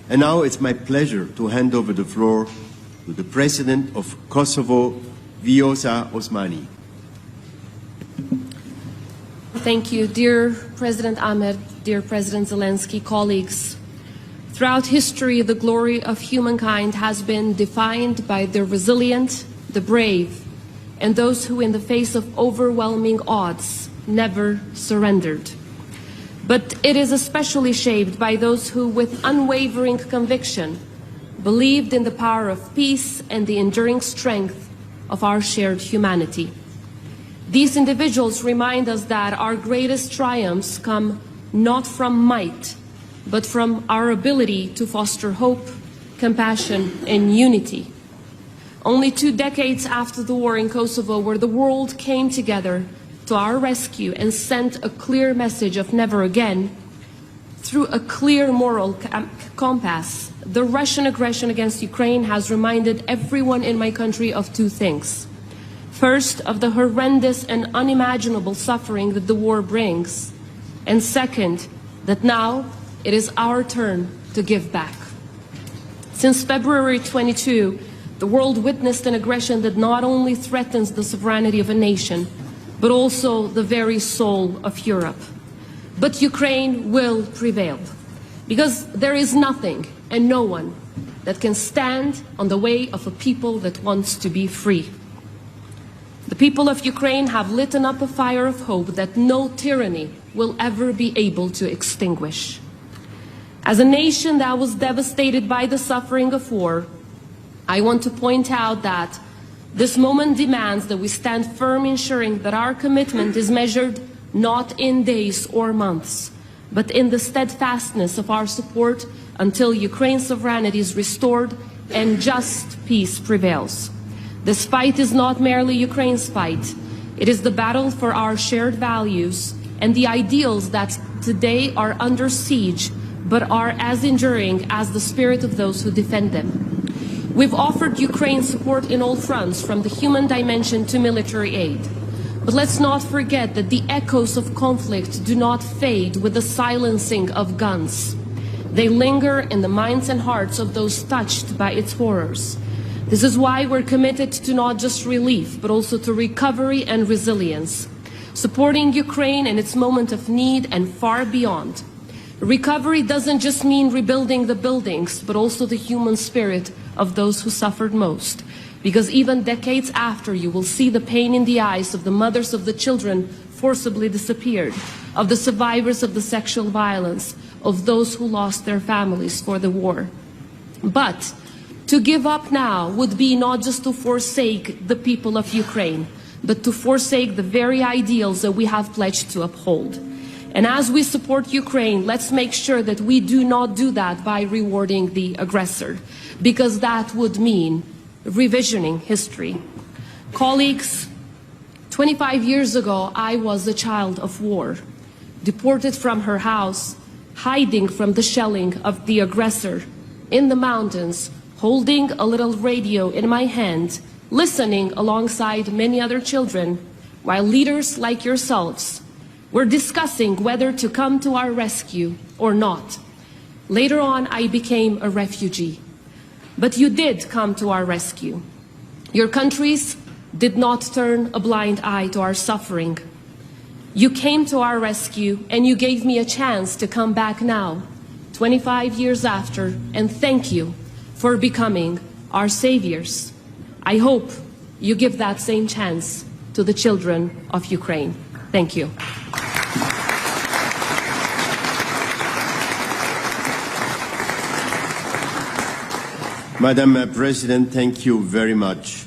And now it's my pleasure to hand over the floor to the President of Kosovo, Vjosa Osmani. Thank you, dear President Ahmed, dear President Zelensky, colleagues. Throughout history, the glory of humankind has been defined by the resilient, the brave, and those who, in the face of overwhelming odds, never surrendered. But it is especially shaped by those who, with unwavering conviction, believed in the power of peace and the enduring strength of our shared humanity. These individuals remind us that our greatest triumphs come not from might, but from our ability to foster hope, compassion, and unity. Only 2 decades after the war in Kosovo, where the world came together to our rescue and sent a clear message of never again, through a clear moral compass, the Russian aggression against Ukraine has reminded everyone in my country of 2 things. First, of the horrendous and unimaginable suffering that the war brings. And second, that now it is our turn to give back. Since February 22, the world witnessed an aggression that not only threatens the sovereignty of a nation, but also the very soul of Europe. But Ukraine will prevail, because there is nothing and no one that can stand on the way of a people that wants to be free. The people of Ukraine have lit up a fire of hope that no tyranny will ever be able to extinguish. As a nation that was devastated by the suffering of war, I want to point out that this moment demands that we stand firm, ensuring that our commitment is measured not in days or months, but in the steadfastness of our support until Ukraine's sovereignty is restored and just peace prevails. This fight is not merely Ukraine's fight. It is the battle for our shared values and the ideals that today are under siege, but are as enduring as the spirit of those who defend them. We've offered Ukraine support in all fronts, from the human dimension to military aid. But let's not forget that the echoes of conflict do not fade with the silencing of guns. They linger in the minds and hearts of those touched by its horrors. This is why we're committed to not just relief, but also to recovery and resilience, supporting Ukraine in its moment of need and far beyond. Recovery doesn't just mean rebuilding the buildings, but also the human spirit of those who suffered most. Because even decades after, you will see the pain in the eyes of the mothers of the children forcibly disappeared, of the survivors of the sexual violence, of those who lost their families for the war. But to give up now would be not just to forsake the people of Ukraine, but to forsake the very ideals that we have pledged to uphold. And as we support Ukraine, let's make sure that we do not do that by rewarding the aggressor, because that would mean revisioning history. Colleagues, 25 years ago, I was a child of war, deported from her house, hiding from the shelling of the aggressor in the mountains, holding a little radio in my hand, listening alongside many other children, while leaders like yourselves were discussing whether to come to our rescue or not. Later on, I became a refugee. But you did come to our rescue. Your countries did not turn a blind eye to our suffering. You came to our rescue, and you gave me a chance to come back now, 25 years after, and thank you for becoming our saviors. I hope you give that same chance to the children of Ukraine. Thank you. Madam President, thank you very much.